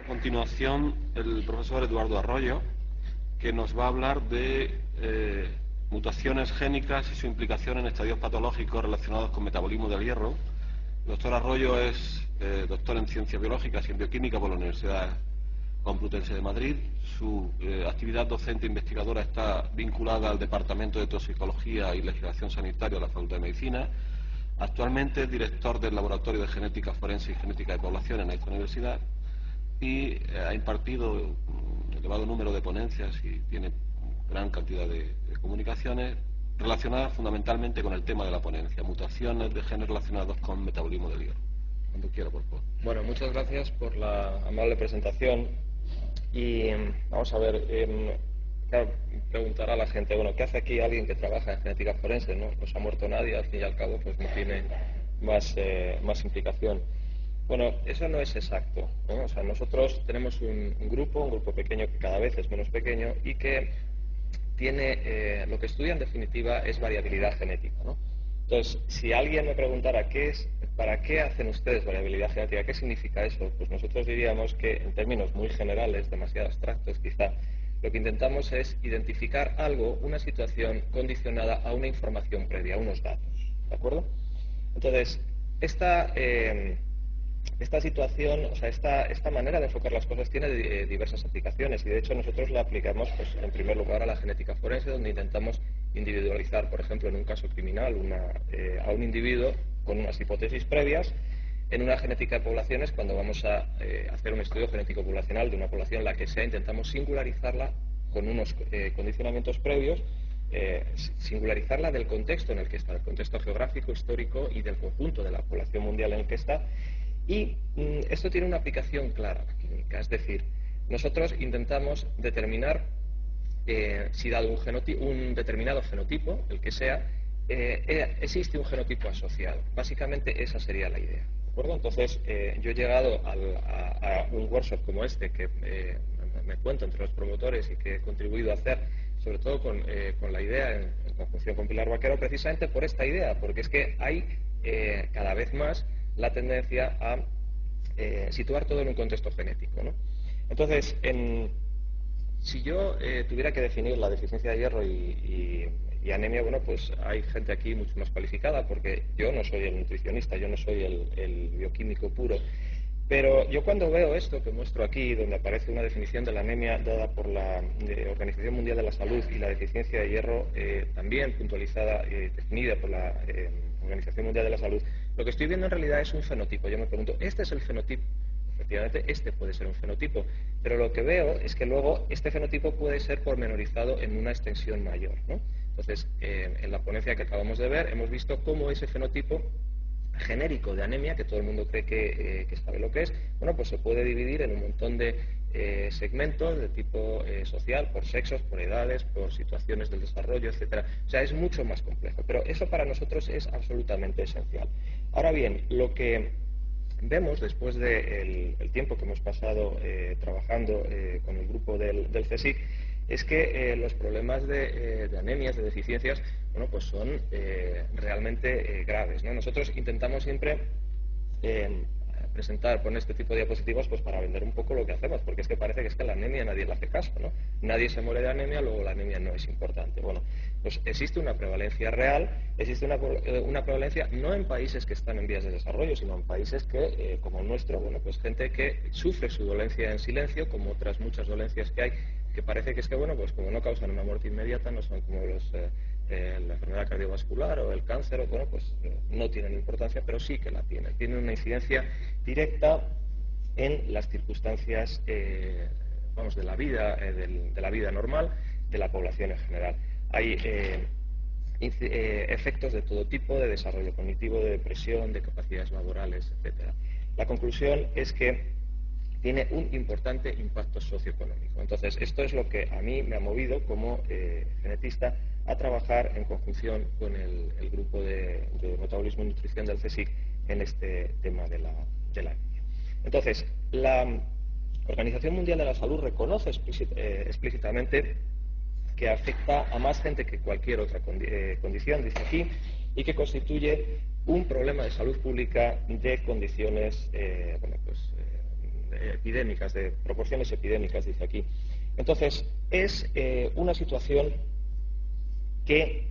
A continuación, el profesor Eduardo Arroyo, que nos va a hablar de mutaciones génicas y su implicación en estadios patológicos relacionados con metabolismo del hierro. El doctor Arroyo es doctor en Ciencias Biológicas y en Bioquímica por la Universidad Complutense de Madrid. Su actividad docente e investigadora está vinculada al Departamento de Toxicología y Legislación Sanitaria de la Facultad de Medicina. Actualmente es director del Laboratorio de Genética Forense y Genética de Población en esta universidad y ha impartido un elevado número de ponencias y tiene gran cantidad de comunicaciones relacionadas fundamentalmente con el tema de la ponencia, mutaciones de genes relacionados con metabolismo del hierro. Cuando quiera, por favor. Bueno, muchas gracias por la amable presentación y vamos a ver, claro, preguntará a la gente, bueno, ¿qué hace aquí alguien que trabaja en genética forense? No ha muerto nadie, al fin y al cabo pues no tiene más implicación. Bueno, eso no es exacto, ¿no? O sea, nosotros tenemos un grupo pequeño que cada vez es menos pequeño y que tiene, lo que estudia en definitiva es variabilidad genética, ¿no? Entonces, si alguien me preguntara ¿para qué hacen ustedes variabilidad genética? ¿Qué significa eso? Pues nosotros diríamos que en términos muy generales, demasiado abstractos quizá, lo que intentamos es identificar algo, una situación condicionada a una información previa, a unos datos, ¿de acuerdo? Entonces, esta situación, o sea, esta manera de enfocar las cosas tiene diversas aplicaciones y de hecho nosotros la aplicamos pues, en primer lugar a la genética forense, donde intentamos individualizar, por ejemplo, en un caso criminal a un individuo con unas hipótesis previas. En una genética de poblaciones, cuando vamos a hacer un estudio genético poblacional de una población, la que sea, intentamos singularizarla con unos condicionamientos previos, singularizarla del contexto en el que está, el contexto geográfico, histórico y del conjunto de la población mundial en el que está. Y esto tiene una aplicación clara, clínica, es decir, nosotros intentamos determinar si dado un determinado genotipo, el que sea, existe un genotipo asociado. Básicamente esa sería la idea, ¿de acuerdo? Entonces yo he llegado a un workshop como este que me cuento entre los promotores y que he contribuido a hacer, sobre todo con la idea en conjunción con Pilar Vaquero, precisamente por esta idea, porque es que hay cada vez más la tendencia a situar todo en un contexto genético, ¿no? Entonces, si yo tuviera que definir la deficiencia de hierro y anemia, bueno, pues hay gente aquí mucho más cualificada, porque yo no soy el nutricionista, yo no soy el bioquímico puro. Pero yo cuando veo esto que muestro aquí, donde aparece una definición de la anemia dada por la Organización Mundial de la Salud y la deficiencia de hierro también puntualizada y definida por la Organización Mundial de la Salud, lo que estoy viendo en realidad es un fenotipo. Yo me pregunto, ¿este es el fenotipo? Efectivamente, este puede ser un fenotipo, pero lo que veo es que luego este fenotipo puede ser pormenorizado en una extensión mayor, ¿no? Entonces, en la ponencia que acabamos de ver, hemos visto cómo ese fenotipo genérico de anemia, que todo el mundo cree que sabe lo que es, bueno, pues se puede dividir en un montón de segmentos de tipo social, por sexos, por edades, por situaciones del desarrollo, etcétera. O sea, es mucho más complejo, pero eso para nosotros es absolutamente esencial. Ahora bien, lo que vemos después del tiempo que hemos pasado trabajando con el grupo del CSIC es que los problemas de anemias, de deficiencias, bueno, pues son realmente graves, ¿no? Nosotros intentamos siempre poner este tipo de diapositivas pues para vender un poco lo que hacemos, porque es que parece que es que la anemia nadie le hace caso, ¿no? Nadie se muere de anemia, luego la anemia no es importante. Bueno, pues existe una prevalencia real, existe una prevalencia no en países que están en vías de desarrollo, sino en países que, como el nuestro, bueno, pues gente que sufre su dolencia en silencio, como otras muchas dolencias que hay, que parece que es que, bueno, pues como no causan una muerte inmediata, no son como la enfermedad cardiovascular o el cáncer, o, bueno, pues no tienen importancia, pero sí que la tienen. Tienen una incidencia directa en las circunstancias, vamos, de la vida normal de la población en general. Hay efectos de todo tipo, de desarrollo cognitivo, de depresión, de capacidades laborales, etcétera. La conclusión es que tiene un importante impacto socioeconómico. Entonces, esto es lo que a mí me ha movido como genetista a trabajar en conjunción con el grupo de metabolismo y nutrición del CSIC en este tema de la anemia. Entonces, la Organización Mundial de la Salud reconoce explícitamente que afecta a más gente que cualquier otra condición, dice aquí, y que constituye un problema de salud pública de condiciones epidémicas, de proporciones epidémicas, dice aquí. Entonces, es una situación que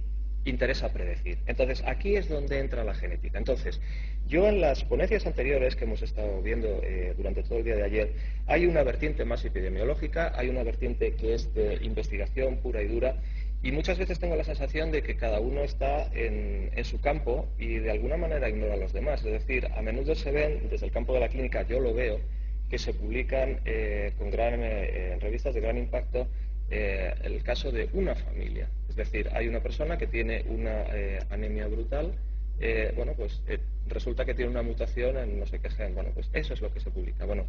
interesa predecir. Entonces, aquí es donde entra la genética. Entonces, yo en las ponencias anteriores que hemos estado viendo durante todo el día de ayer, hay una vertiente más epidemiológica, hay una vertiente que es de investigación pura y dura, y muchas veces tengo la sensación de que cada uno está en su campo y de alguna manera ignora a los demás. Es decir, a menudo se ven, desde el campo de la clínica, yo lo veo, que se publican en revistas de gran impacto el caso de una familia. Es decir, hay una persona que tiene una anemia brutal, resulta que tiene una mutación en no sé qué gen. Bueno, pues eso es lo que se publica. Bueno,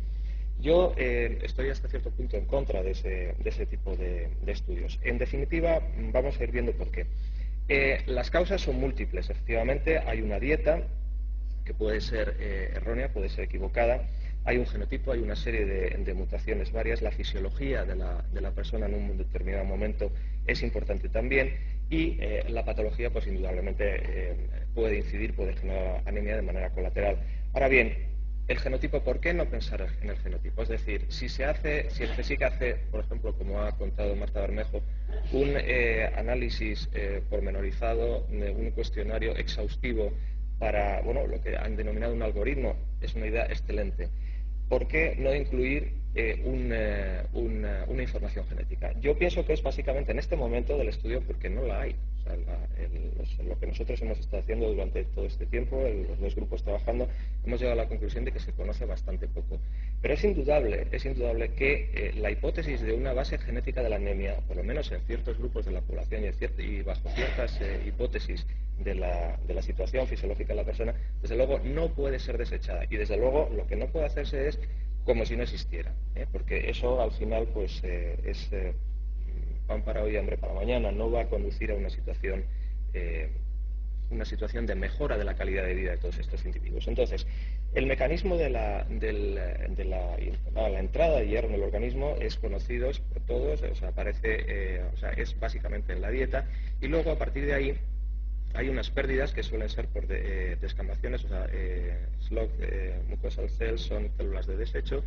yo estoy hasta cierto punto en contra de ese tipo de estudios. En definitiva, vamos a ir viendo por qué. Las causas son múltiples. Efectivamente, hay una dieta que puede ser errónea, puede ser equivocada. Hay un genotipo, hay una serie de mutaciones varias. La fisiología de la persona en un determinado momento es importante también. Y la patología, pues indudablemente puede incidir, puede generar anemia de manera colateral. Ahora bien, el genotipo, ¿por qué no pensar en el genotipo? Es decir, si el CSIC hace, por ejemplo, como ha contado Marta Bermejo, un análisis pormenorizado, un cuestionario exhaustivo para, lo que han denominado un algoritmo, es una idea excelente. ¿Por qué no incluir una información genética? Yo pienso que es básicamente en este momento del estudio porque no la hay. O sea, lo que nosotros hemos estado haciendo durante todo este tiempo, los dos grupos trabajando, hemos llegado a la conclusión de que se conoce bastante poco. Pero es indudable que la hipótesis de una base genética de la anemia, por lo menos en ciertos grupos de la población y bajo ciertas hipótesis de la situación fisiológica de la persona, desde luego no puede ser desechada. Y desde luego lo que no puede hacerse es como si no existiera, porque eso al final pues es pan para hoy y hambre para mañana, no va a conducir a una situación de mejora de la calidad de vida de todos estos individuos. Entonces, el mecanismo de la entrada de hierro en el organismo es conocido por todos, es básicamente en la dieta, y luego a partir de ahí hay unas pérdidas que suelen ser por descamaciones, slug mucosal cells son células de desecho,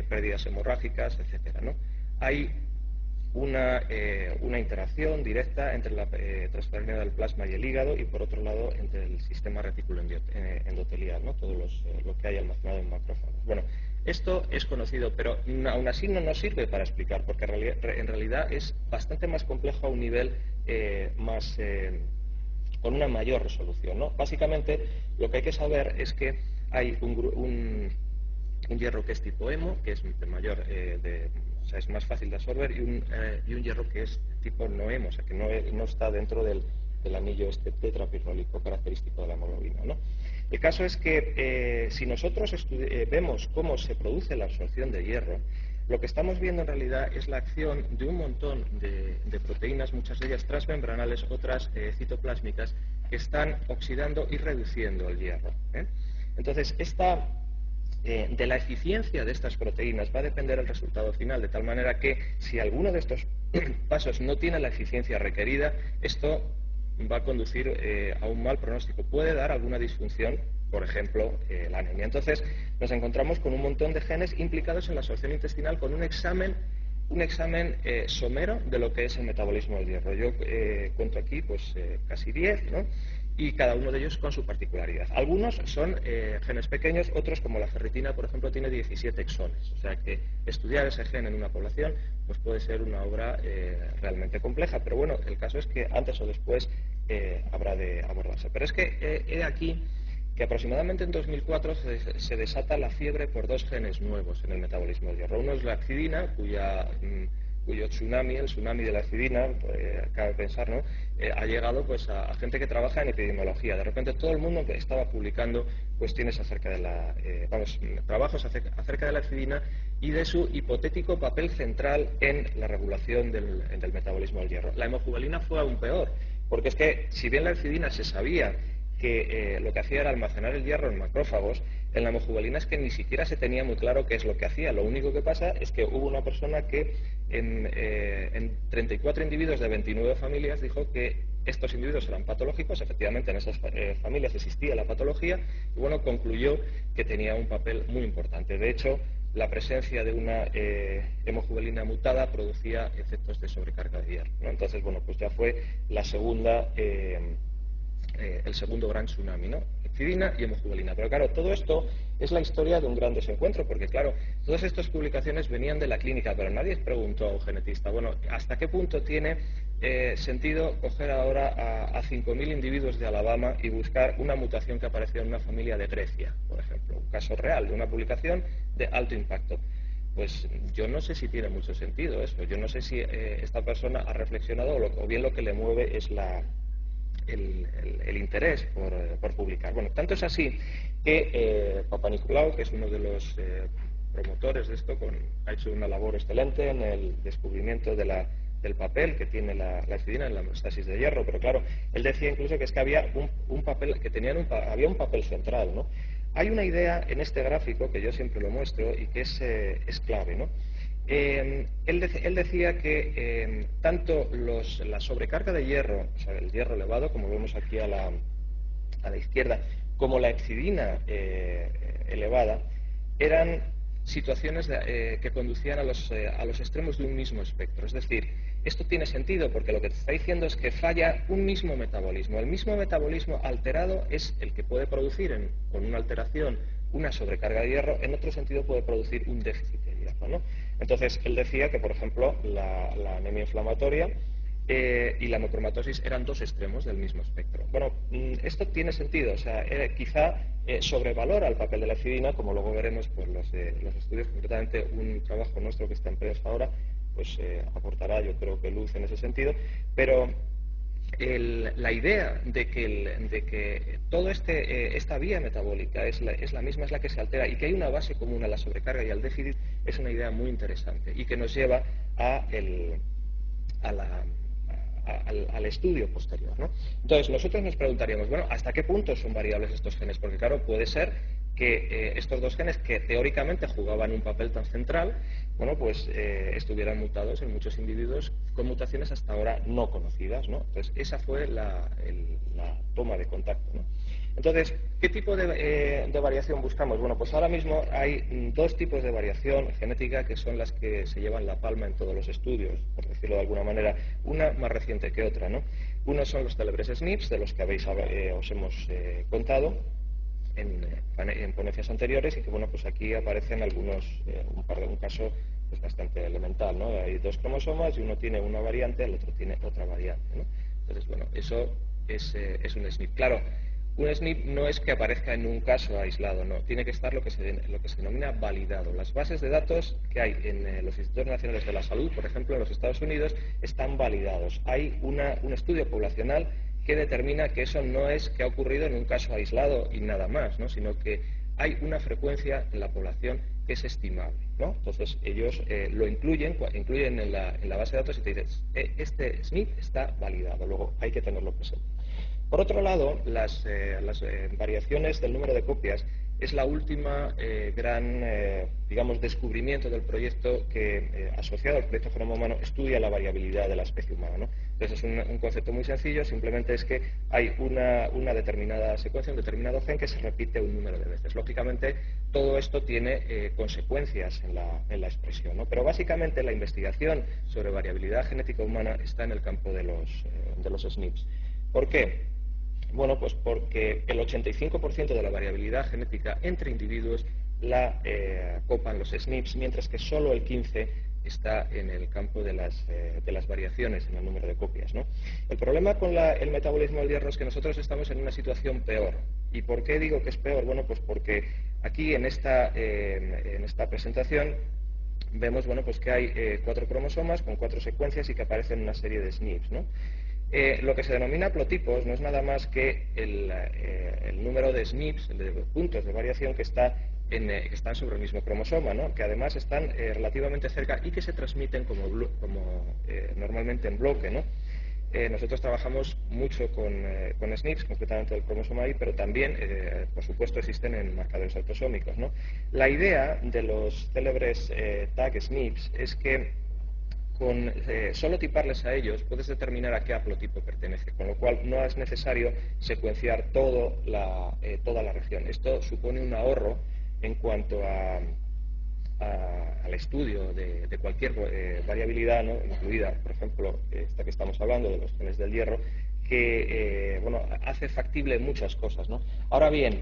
pérdidas hemorrágicas, etcétera, ¿no? Hay una interacción directa entre la transferencia del plasma y el hígado y por otro lado entre el sistema retículo endotelial, ¿no? Todo lo que hay almacenado en macrófagos. Bueno, esto es conocido, pero aún así no nos sirve para explicar, porque en realidad es bastante más complejo a un nivel con una mayor resolución, ¿no? Básicamente, lo que hay que saber es que hay un hierro que es tipo hemo, que es de mayor, es más fácil de absorber, y un hierro que es tipo no hemo, o sea, que no está dentro del anillo tetrapirrólico característico de la hemoglobina, ¿no? El caso es que si nosotros vemos cómo se produce la absorción de hierro, lo que estamos viendo en realidad es la acción de un montón de proteínas, muchas de ellas transmembranales, otras citoplásmicas, que están oxidando y reduciendo el hierro. Entonces, de la eficiencia de estas proteínas va a depender el resultado final, de tal manera que si alguno de estos pasos no tiene la eficiencia requerida, esto va a conducir a un mal pronóstico. Puede dar alguna disfunción, por ejemplo, la anemia. Entonces, nos encontramos con un montón de genes implicados en la absorción intestinal con un examen somero de lo que es el metabolismo del hierro. Yo cuento aquí pues casi 10, ¿no? Y cada uno de ellos con su particularidad. Algunos son genes pequeños, otros como la ferritina, por ejemplo, tiene 17 exones. O sea que estudiar ese gen en una población pues puede ser una obra realmente compleja, pero bueno, el caso es que antes o después habrá de abordarse. Pero es que he aquí que aproximadamente en 2004 se desata la fiebre por dos genes nuevos en el metabolismo del hierro. Uno es la accidina, cuyo tsunami, el tsunami de la acidina, cabe pensar, ¿no? Ha llegado pues a gente que trabaja en epidemiología. De repente todo el mundo estaba publicando cuestiones acerca de trabajos acerca de la acidina y de su hipotético papel central en la regulación del metabolismo del hierro. La hemojuvelina fue aún peor, porque es que si bien la acidina se sabía que lo que hacía era almacenar el hierro en macrófagos, en la hemojuvelina es que ni siquiera se tenía muy claro qué es lo que hacía. Lo único que pasa es que hubo una persona que en 34 individuos de 29 familias dijo que estos individuos eran patológicos. Efectivamente en esas familias existía la patología y bueno, concluyó que tenía un papel muy importante. De hecho, la presencia de una hemojuvelina mutada producía efectos de sobrecarga de hierro, ¿no? Entonces, bueno, pues ya fue la segunda, el segundo gran tsunami, ¿no? Hepcidina y hemojuvelina. Pero claro, todo esto es la historia de un gran desencuentro, porque claro, todas estas publicaciones venían de la clínica, pero nadie preguntó a un genetista, bueno, ¿hasta qué punto tiene sentido coger ahora a 5.000 individuos de Alabama y buscar una mutación que apareció en una familia de Grecia, por ejemplo? Un caso real de una publicación de alto impacto. Pues yo no sé si tiene mucho sentido eso. Yo no sé si esta persona ha reflexionado o bien lo que le mueve es el interés por publicar. Bueno, tanto es así que Papanicolaou, que es uno de los promotores de esto, ha hecho una labor excelente en el descubrimiento del papel que tiene la hepcidina en la homeostasis de hierro, pero claro, él decía incluso que es que había un papel, que había un papel central, ¿no? Hay una idea en este gráfico que yo siempre lo muestro y que es clave, ¿no? Él decía que tanto la sobrecarga de hierro, o sea, el hierro elevado, como vemos aquí a la izquierda, como la hepcidina elevada, eran situaciones que conducían a los extremos de un mismo espectro. Es decir, esto tiene sentido porque lo que te está diciendo es que falla un mismo metabolismo. El mismo metabolismo alterado es el que puede producir, con una alteración, una sobrecarga de hierro, en otro sentido puede producir un déficit de hierro, ¿no? Entonces, él decía que, por ejemplo, la anemia inflamatoria y la hemocromatosis eran dos extremos del mismo espectro. Bueno, esto tiene sentido, o sea, quizá sobrevalora el papel de la hepcidina, como luego veremos por los estudios, concretamente un trabajo nuestro que está en prensa ahora, pues aportará, yo creo que luz en ese sentido, pero la idea de que toda esta vía metabólica es la misma, es la que se altera y que hay una base común a la sobrecarga y al déficit, es una idea muy interesante y que nos lleva al estudio posterior, ¿no? Entonces, nosotros nos preguntaríamos, bueno, ¿hasta qué punto son variables estos genes? Porque, claro, puede ser que estos dos genes que teóricamente jugaban un papel tan central, bueno, pues estuvieran mutados en muchos individuos con mutaciones hasta ahora no conocidas, ¿no? Entonces, esa fue la toma de contacto, ¿no? Entonces, ¿qué tipo de variación buscamos? Bueno, pues ahora mismo hay dos tipos de variación genética que son las que se llevan la palma en todos los estudios, por decirlo de alguna manera, una más reciente que otra, ¿no? Unos son los célebres SNPs, de los que os hemos contado en ponencias anteriores y que, bueno, pues aquí aparecen un caso pues bastante elemental, ¿no? Hay dos cromosomas y uno tiene una variante, el otro tiene otra variante, ¿no? Entonces, bueno, eso es un SNP. Claro, un SNP no es que aparezca en un caso aislado, no, tiene que estar lo que se denomina validado. Las bases de datos que hay en los Institutos Nacionales de la Salud, por ejemplo, en los Estados Unidos, están validados. Hay un estudio poblacional que determina que eso no es que ha ocurrido en un caso aislado y nada más, ¿no? Sino que hay una frecuencia en la población que es estimable, ¿no? Entonces ellos lo incluyen en la base de datos y te dicen, este SNP está validado, luego hay que tenerlo presente. Por otro lado, las variaciones del número de copias es la última gran, digamos, descubrimiento del proyecto que, asociado al proyecto Genoma Humano, estudia la variabilidad de la especie humana, ¿no? Entonces es un concepto muy sencillo, simplemente es que hay una determinada secuencia, un determinado gen que se repite un número de veces. Lógicamente, todo esto tiene consecuencias en la expresión, ¿no? Pero básicamente la investigación sobre variabilidad genética humana está en el campo de los SNPs. ¿Por qué? Bueno, pues porque el 85% de la variabilidad genética entre individuos la copan los SNPs, mientras que solo el 15% está en el campo de las variaciones en el número de copias, ¿no? El problema con el metabolismo del hierro es que nosotros estamos en una situación peor. ¿Y por qué digo que es peor? Bueno, pues porque aquí en esta presentación vemos, bueno, pues que hay 4 cromosomas con 4 secuencias y que aparecen una serie de SNPs, ¿no? Lo que se denomina haplotipos no es nada más que el número de SNPs, de puntos de variación que están sobre el mismo cromosoma, ¿no? Que además están relativamente cerca y que se transmiten normalmente en bloque, ¿no? Nosotros trabajamos mucho con SNPs, concretamente del cromosoma Y, pero también, por supuesto, existen en marcadores autosómicos, ¿no? La idea de los célebres tag SNPs es que con solo tiparles a ellos puedes determinar a qué haplotipo pertenece, con lo cual no es necesario secuenciar toda la región. Esto supone un ahorro en cuanto a al estudio de cualquier variabilidad, ¿no? Incluida, por ejemplo, esta que estamos hablando, de los genes del hierro, que bueno, hace factible muchas cosas, ¿no? Ahora bien,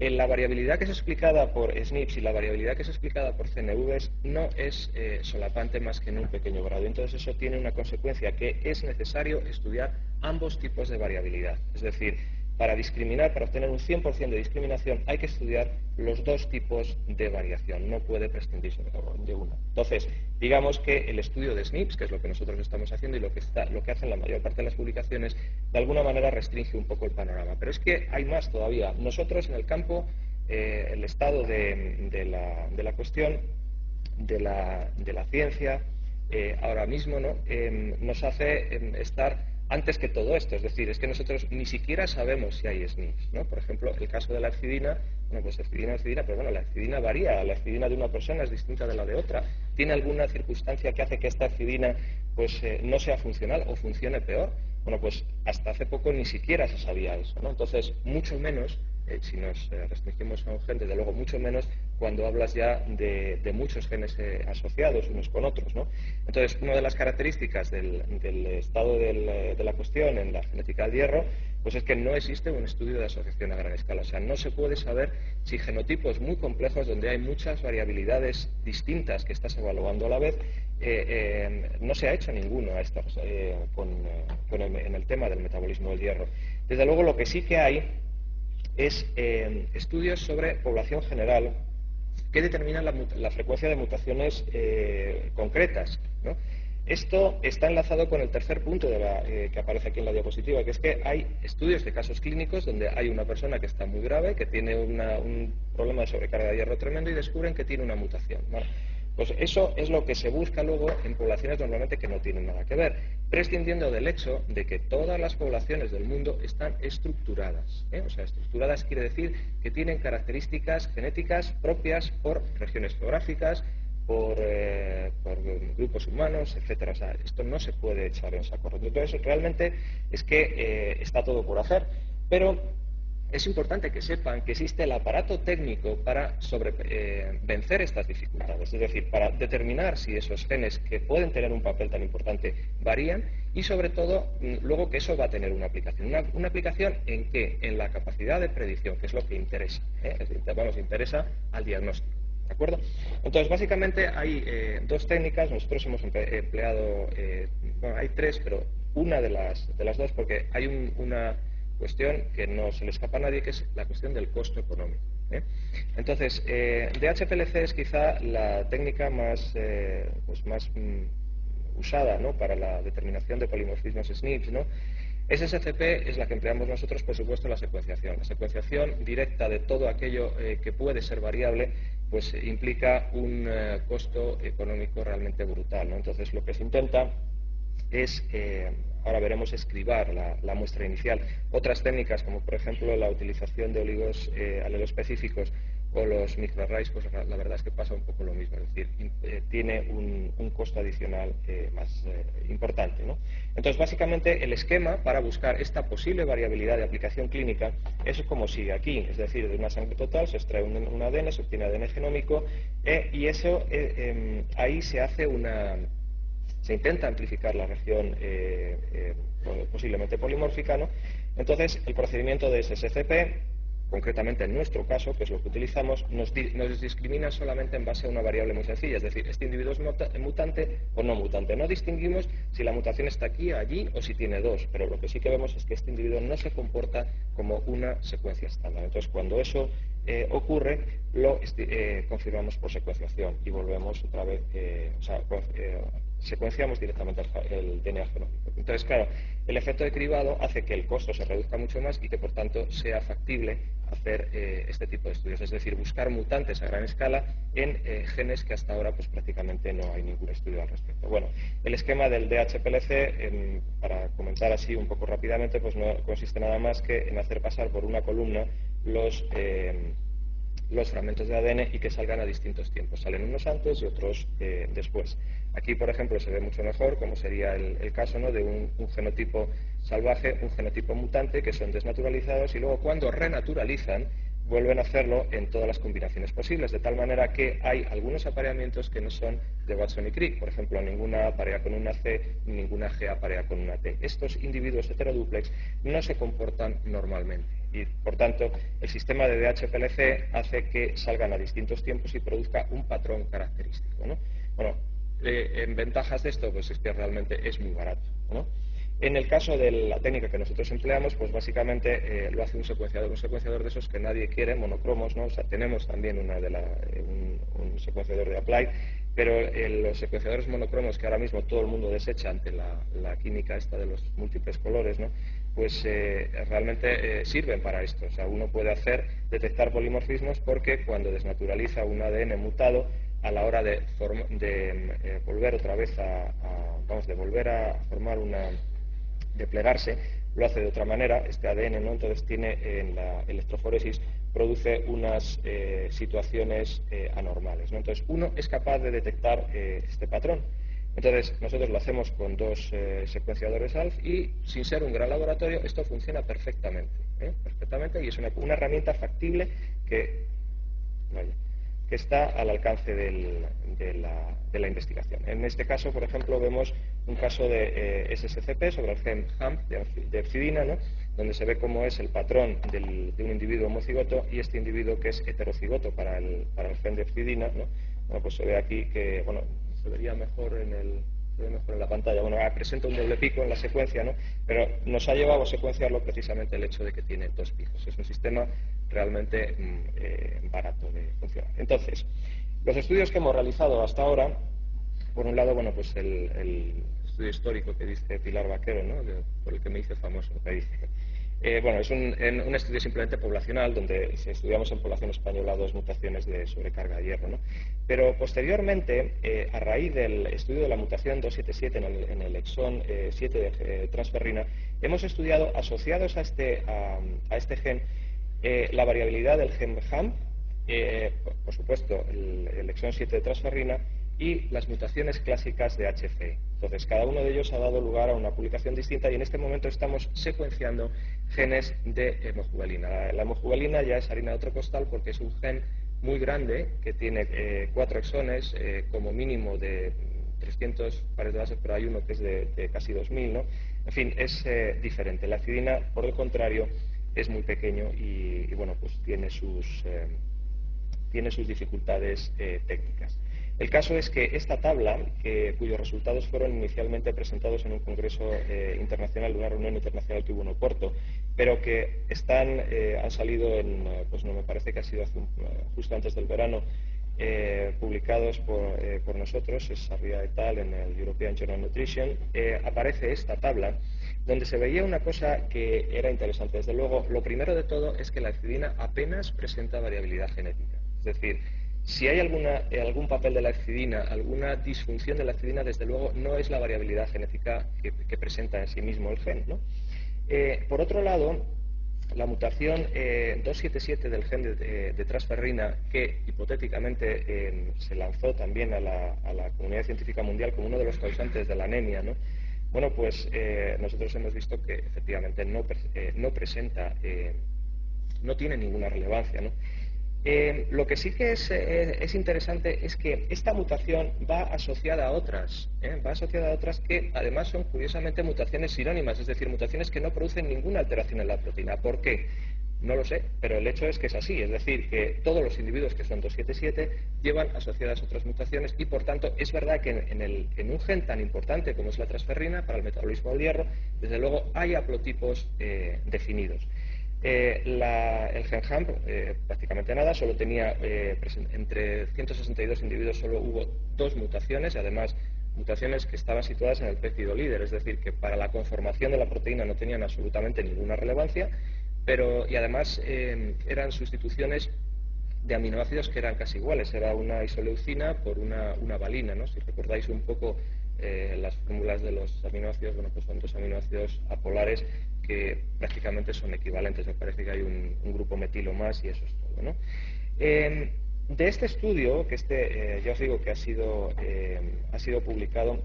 la variabilidad que es explicada por SNPs y la variabilidad que es explicada por CNVs no es solapante más que en un pequeño grado. Entonces eso tiene una consecuencia, que es necesario estudiar ambos tipos de variabilidad. Es decir, para discriminar, para obtener un 100% de discriminación, hay que estudiar los dos tipos de variación. No puede prescindirse de una. Entonces, digamos que el estudio de SNPs, que es lo que nosotros estamos haciendo y lo que hacen la mayor parte de las publicaciones, de alguna manera restringe un poco el panorama. Pero es que hay más todavía. Nosotros en el campo, el estado de la cuestión, de la ciencia, ahora mismo, ¿no? Nos hace estar antes que todo esto. Es decir, es que nosotros ni siquiera sabemos si hay SNPs, ¿no? Por ejemplo, el caso de la hercidina, bueno, pues hercidina, pero bueno, la hercidina varía. La hercidina de una persona es distinta de la de otra. ¿Tiene alguna circunstancia que hace que esta hercidina pues, no sea funcional o funcione peor? Bueno, pues hasta hace poco ni siquiera se sabía eso, ¿no? Entonces, mucho menos, si nos restringimos a un gen, desde luego mucho menos cuando hablas ya de muchos genes asociados unos con otros, ¿no? Entonces, una de las características del estado de la cuestión en la genética del hierro, pues es que no existe un estudio de asociación a gran escala. O sea, no se puede saber si genotipos muy complejos, donde hay muchas variabilidades distintas que estás evaluando a la vez, no se ha hecho ninguno en el tema del metabolismo del hierro. Desde luego, lo que sí que hay es estudios sobre población general que determinan la frecuencia de mutaciones concretas, ¿no? Esto está enlazado con el tercer punto que aparece aquí en la diapositiva, que es que hay estudios de casos clínicos donde hay una persona que está muy grave, que tiene un problema de sobrecarga de hierro tremendo y descubren que tiene una mutación, ¿vale? Pues eso es lo que se busca luego en poblaciones normalmente que no tienen nada que ver, prescindiendo del hecho de que todas las poblaciones del mundo están estructuradas, ¿eh? O sea, estructuradas quiere decir que tienen características genéticas propias por regiones geográficas, por grupos humanos, etcétera. O sea, esto no se puede echar en saco roto. Entonces, realmente es que está todo por hacer, pero es importante que sepan que existe el aparato técnico para vencer estas dificultades, es decir, para determinar si esos genes que pueden tener un papel tan importante varían y, sobre todo, luego que eso va a tener una aplicación. ¿Una aplicación en qué? En la capacidad de predicción, que es lo que interesa, ¿eh? Es decir, interesa al diagnóstico. ¿De acuerdo? Entonces, básicamente hay dos técnicas. Nosotros hemos empleado, bueno, hay tres, pero una de las dos, porque hay una cuestión que no se le escapa a nadie, que es la cuestión del costo económico, ¿eh? Entonces, DHPLC es quizá la técnica más usada, ¿no?, para la determinación de polimorfismos SNPs, ¿no? SSCP es la que empleamos nosotros, por supuesto, en la secuenciación. La secuenciación directa de todo aquello que puede ser variable, pues implica un costo económico realmente brutal, ¿no? Entonces, lo que se intenta es, ahora veremos, escribar la muestra inicial. Otras técnicas, como por ejemplo la utilización de oligos aleloespecíficos o los microarrays, pues la verdad es que pasa un poco lo mismo, es decir, tiene un costo adicional más importante, ¿no? Entonces, básicamente, el esquema para buscar esta posible variabilidad de aplicación clínica es como sigue aquí, es decir, de una sangre total se extrae un ADN, se obtiene ADN genómico y eso, ahí se hace se intenta amplificar la región posiblemente polimórfica, ¿no? Entonces, el procedimiento de SSCP, concretamente en nuestro caso, que es lo que utilizamos, nos discrimina solamente en base a una variable muy sencilla, es decir, este individuo es mutante o no mutante. No distinguimos si la mutación está aquí, allí o si tiene dos, pero lo que sí que vemos es que este individuo no se comporta como una secuencia estándar. Entonces, cuando eso ocurre, lo confirmamos por secuenciación y volvemos otra vez, secuenciamos directamente el DNA genómico. Entonces, claro, el efecto de cribado hace que el costo se reduzca mucho más y que, por tanto, sea factible hacer este tipo de estudios, es decir, buscar mutantes a gran escala en genes que hasta ahora pues prácticamente no hay ningún estudio al respecto. Bueno, el esquema del DHPLC, para comentar así un poco rápidamente, pues no consiste nada más que en hacer pasar por una columna los fragmentos de ADN y que salgan a distintos tiempos. Salen unos antes y otros después. Aquí, por ejemplo, se ve mucho mejor como sería el caso, ¿no?, de un genotipo salvaje, un genotipo mutante, que son desnaturalizados y luego cuando renaturalizan vuelven a hacerlo en todas las combinaciones posibles, de tal manera que hay algunos apareamientos que no son de Watson y Crick. Por ejemplo, ninguna A aparea con una C, ninguna G aparea con una T. Estos individuos heterodúplex no se comportan normalmente y, por tanto, el sistema de DHPLC hace que salgan a distintos tiempos y produzca un patrón característico, ¿no? Bueno, en ventajas de esto, pues es que realmente es muy barato, ¿no? En el caso de la técnica que nosotros empleamos, pues básicamente lo hace un secuenciador de esos que nadie quiere, monocromos, ¿no? O sea, tenemos también un secuenciador de Applied, pero los secuenciadores monocromos que ahora mismo todo el mundo desecha ante la química esta de los múltiples colores, ¿no? Pues realmente sirven para esto. O sea, uno puede detectar polimorfismos porque cuando desnaturaliza un ADN mutado, a la hora de volver otra vez de volver a formar de plegarse, lo hace de otra manera, este ADN, ¿no? Entonces tiene en la electroforesis, produce unas situaciones anormales, ¿no? Entonces uno es capaz de detectar este patrón. Entonces nosotros lo hacemos con dos secuenciadores ALF y sin ser un gran laboratorio esto funciona perfectamente, perfectamente, y es una herramienta factible que está al alcance de la investigación. En este caso, por ejemplo, vemos un caso de SSCP sobre el gen HAMP de epsidina, ¿no? Donde se ve cómo es el patrón de un individuo homocigoto y este individuo que es heterocigoto para el gen de epsidina, ¿no? Bueno, pues se ve aquí que, bueno, se vería mejor en la pantalla. Bueno, presenta un doble pico en la secuencia, ¿no? Pero nos ha llevado a secuenciarlo precisamente el hecho de que tiene dos picos. Es un sistema realmente barato de funcionar. Entonces, los estudios que hemos realizado hasta ahora, por un lado, bueno, pues el estudio histórico que dice Pilar Vaquero, ¿no? Por el que me hice famoso, que dice. Bueno, es un estudio simplemente poblacional, donde estudiamos en población española 2 mutaciones de sobrecarga de hierro, ¿no? Pero posteriormente, a raíz del estudio de la mutación 277 en el exón 7 de transferrina, hemos estudiado, asociados a este gen, la variabilidad del gen HAMP, por supuesto, el exón 7 de transferrina, y las mutaciones clásicas de HFE. Entonces, cada uno de ellos ha dado lugar a una publicación distinta y en este momento estamos secuenciando genes de hemojuvelina. La hemojuvelina ya es harina de otro costal porque es un gen muy grande que tiene 4 exones, como mínimo de 300 pares de bases, pero hay uno que es de casi 2000, ¿no? En fin, es diferente. La acidina, por el contrario, es muy pequeño y bueno, pues tiene sus dificultades técnicas. El caso es que esta tabla, cuyos resultados fueron inicialmente presentados en un congreso internacional, una reunión internacional que hubo en Oporto, pero que han salido pues no me parece que ha sido justo antes del verano, publicados por nosotros, es Sarria et al. En el European Journal Nutrition, aparece esta tabla donde se veía una cosa que era interesante. Desde luego, lo primero de todo es que la acidina apenas presenta variabilidad genética. Es decir, si hay algún papel de la acidina, alguna disfunción de la acidina, desde luego no es la variabilidad genética que presenta en sí mismo el gen, ¿no? Por otro lado, la mutación 277 del gen de transferrina, que hipotéticamente se lanzó también a la comunidad científica mundial como uno de los causantes de la anemia, ¿no? Bueno, pues nosotros hemos visto que efectivamente no presenta, no tiene ninguna relevancia, ¿no? Lo que sí que es interesante es que esta mutación va asociada a otras, que además son curiosamente mutaciones sinónimas, es decir, mutaciones que no producen ninguna alteración en la proteína. ¿Por qué? No lo sé, pero el hecho es que es así, es decir, que todos los individuos que son 277 llevan asociadas otras mutaciones y, por tanto, es verdad que en un gen tan importante como es la transferrina para el metabolismo del hierro, desde luego hay haplotipos definidos. El gen HAMP prácticamente nada, solo tenía entre 162 individuos solo hubo 2 mutaciones y además mutaciones que estaban situadas en el péptido líder, es decir, que para la conformación de la proteína no tenían absolutamente ninguna relevancia, y además eran sustituciones de aminoácidos que eran casi iguales, era una isoleucina por una valina, ¿no? Si recordáis un poco las fórmulas de los aminoácidos, bueno, pues son 2 aminoácidos apolares que prácticamente son equivalentes. Me parece que hay un grupo metilo más y eso es todo, ¿no? De este estudio, que ya os digo que ha sido publicado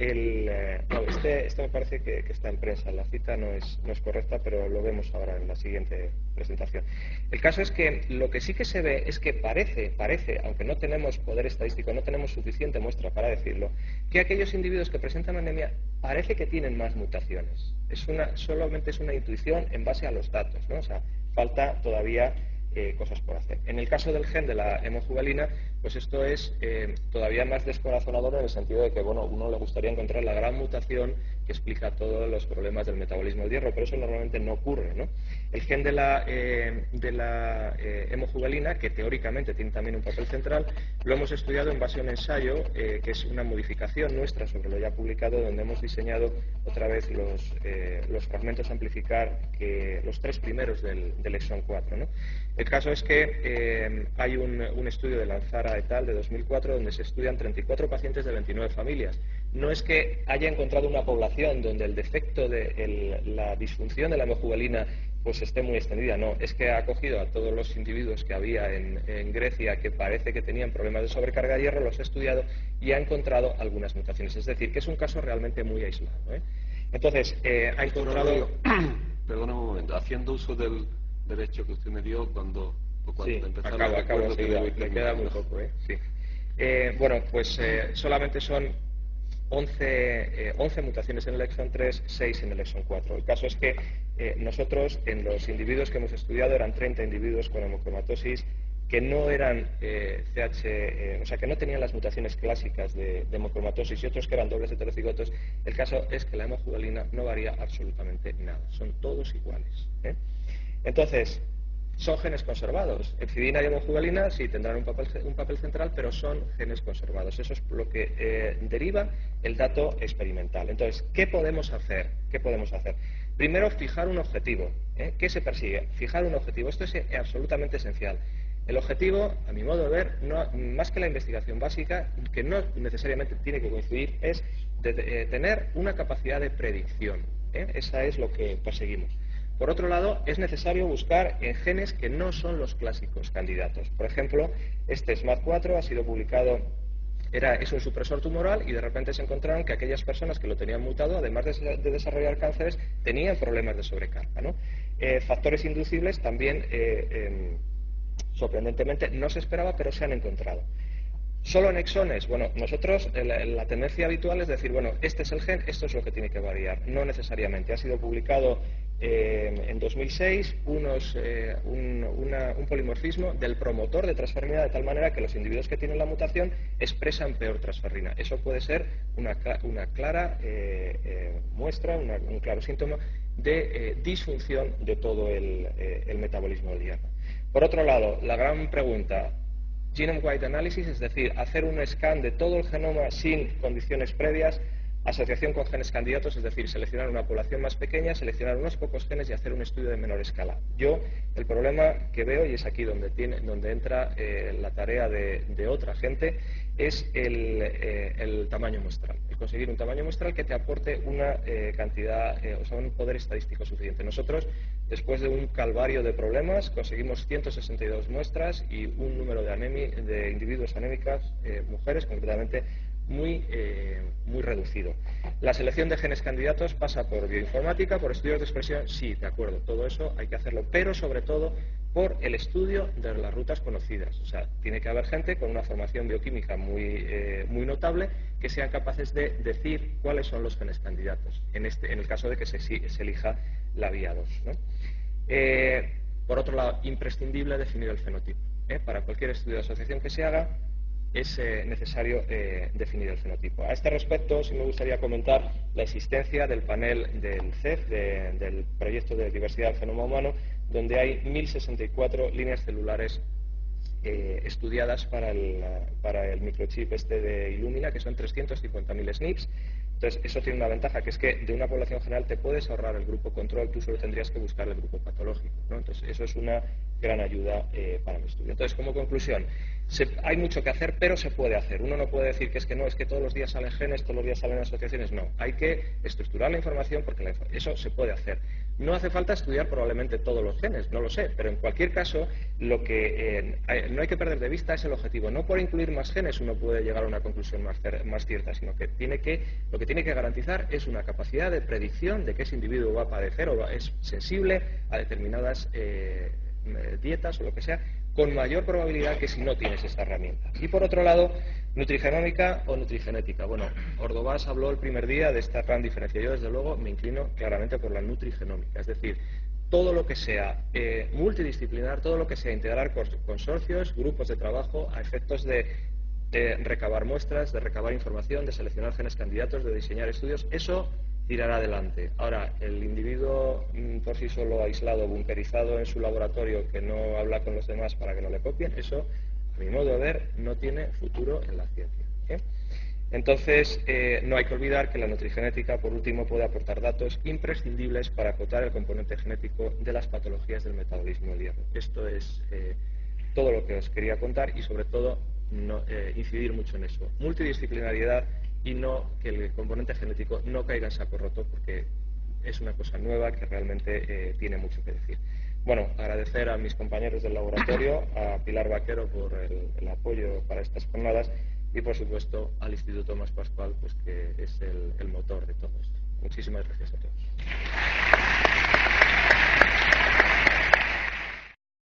No, este me parece que está en prensa, la cita no es correcta, pero lo vemos ahora en la siguiente presentación. El caso es que lo que sí que se ve es que parece, aunque no tenemos poder estadístico, no tenemos suficiente muestra para decirlo, que aquellos individuos que presentan anemia parece que tienen más mutaciones. Solamente es una intuición en base a los datos, ¿no? O sea, falta todavía cosas por hacer. En el caso del gen de la hemojuvelina, pues esto es todavía más descorazonador en el sentido de que, bueno, uno le gustaría encontrar la gran mutación que explica todos los problemas del metabolismo del hierro, pero eso normalmente no ocurre, ¿no? El gen de la hemojuvelina, que teóricamente tiene también un papel central, lo hemos estudiado en base a un ensayo que es una modificación nuestra sobre lo ya publicado, donde hemos diseñado otra vez los fragmentos a amplificar, los 3 primeros del exón 4, ¿no? El caso es que hay un estudio de Lanzara et al. De 2004 donde se estudian 34 pacientes de 29 familias. No es que haya encontrado una población donde el defecto de la disfunción de la hemojuvelina pues esté muy extendida, no, es que ha cogido a todos los individuos que había en Grecia que parece que tenían problemas de sobrecarga de hierro, los ha estudiado y ha encontrado algunas mutaciones, es decir, que es un caso realmente muy aislado, ¿eh? Entonces, ha encontrado... Perdona un momento, haciendo uso del derecho que usted me dio cuando sí, empezaron acabo, me queda muy poco, sí. Bueno, pues solamente son 11 mutaciones en el exón 3, 6 en el exón 4. El caso es que nosotros, en los individuos que hemos estudiado, eran 30 individuos con hemocromatosis que no eran o sea, que no tenían las mutaciones clásicas de hemocromatosis y otros que eran dobles heterocigotos. El caso es que la hemojuvelina no varía absolutamente nada, son todos iguales, ¿eh? Entonces, son genes conservados. Hepcidina y hemojuvelina sí tendrán un papel central, pero son genes conservados. Eso es lo que deriva el dato experimental. Entonces, ¿qué podemos hacer? Primero, fijar un objetivo. ¿Qué se persigue? Fijar un objetivo. Esto es absolutamente esencial. El objetivo, a mi modo de ver, más que la investigación básica, que no necesariamente tiene que coincidir, es tener una capacidad de predicción. Esa es lo que perseguimos. Por otro lado, es necesario buscar en genes que no son los clásicos candidatos. Por ejemplo, este SMAD4 ha sido publicado, es un supresor tumoral y de repente se encontraron que aquellas personas que lo tenían mutado, además de desarrollar cánceres, tenían problemas de sobrecarga, ¿no? Factores inducibles también, sorprendentemente, no se esperaba, pero se han encontrado. Solo en exones, bueno, nosotros la tendencia habitual es decir, bueno, este es el gen, esto es lo que tiene que variar. No necesariamente. Ha sido publicado en 2006 un polimorfismo del promotor de transferrina de tal manera que los individuos que tienen la mutación expresan peor transferrina. Eso puede ser una clara muestra, un claro síntoma de disfunción de todo el metabolismo del hierro. Por otro lado, la gran pregunta, genome-wide analysis, es decir, hacer un scan de todo el genoma sin condiciones previas, asociación con genes candidatos, es decir, seleccionar una población más pequeña, seleccionar unos pocos genes y hacer un estudio de menor escala. Yo, el problema que veo, y es aquí donde entra la tarea de otra gente, es el tamaño muestral. El conseguir un tamaño muestral que te aporte una cantidad, o sea, un poder estadístico suficiente. Nosotros, después de un calvario de problemas, conseguimos 162 muestras y un número de individuos anémicas, mujeres concretamente, muy reducido. La selección de genes candidatos pasa por bioinformática, por estudios de expresión, sí, de acuerdo, todo eso hay que hacerlo, pero sobre todo por el estudio de las rutas conocidas. O sea, tiene que haber gente con una formación bioquímica muy notable que sean capaces de decir cuáles son los genes candidatos, en el caso de que se elija la vía 2, ¿no? Por otro lado, imprescindible definir el fenotipo. Para cualquier estudio de asociación que se haga, es necesario definir el fenotipo. A este respecto, sí me gustaría comentar la existencia del panel del CEF, del Proyecto de Diversidad del Genoma Humano, donde hay 1064 líneas celulares estudiadas para el microchip de Illumina, que son 350.000 SNPs. Entonces, eso tiene una ventaja, que es que de una población general te puedes ahorrar el grupo control, tú solo tendrías que buscar el grupo patológico, ¿no? Entonces, eso es una gran ayuda para el estudio. Entonces, como conclusión, hay mucho que hacer, pero se puede hacer. Uno no puede decir que es que todos los días salen genes, todos los días salen asociaciones. No, hay que estructurar la información porque eso se puede hacer. No hace falta estudiar probablemente todos los genes, no lo sé, pero en cualquier caso lo que no hay que perder de vista es el objetivo. No por incluir más genes uno puede llegar a una conclusión más cierta, sino que lo que tiene que garantizar es una capacidad de predicción de que ese individuo va a padecer o es sensible a determinadas dietas o lo que sea, con mayor probabilidad que si no tienes esta herramienta. Y por otro lado, nutrigenómica o nutrigenética. Bueno, Ordovás habló el primer día de esta gran diferencia. Yo, desde luego, me inclino claramente por la nutrigenómica, es decir, todo lo que sea multidisciplinar, todo lo que sea integrar consorcios, grupos de trabajo a efectos de recabar muestras, de recabar información, de seleccionar genes candidatos, de diseñar estudios, eso tirará adelante. Ahora, el individuo por sí solo, aislado, bunkerizado en su laboratorio, que no habla con los demás para que no le copien, eso, a mi modo de ver, no tiene futuro en la ciencia. Entonces, no hay que olvidar que la nutrigenética, por último, puede aportar datos imprescindibles para acotar el componente genético de las patologías del metabolismo del hierro. Esto es todo lo que os quería contar y, sobre todo, incidir mucho en eso. Multidisciplinariedad y no que el componente genético no caiga en saco roto, porque es una cosa nueva que realmente tiene mucho que decir. Bueno, agradecer a mis compañeros del laboratorio, a Pilar Vaquero por el apoyo para estas jornadas y, por supuesto, al Instituto Tomás Pascual, pues, que es el motor de todo esto. Muchísimas gracias a todos.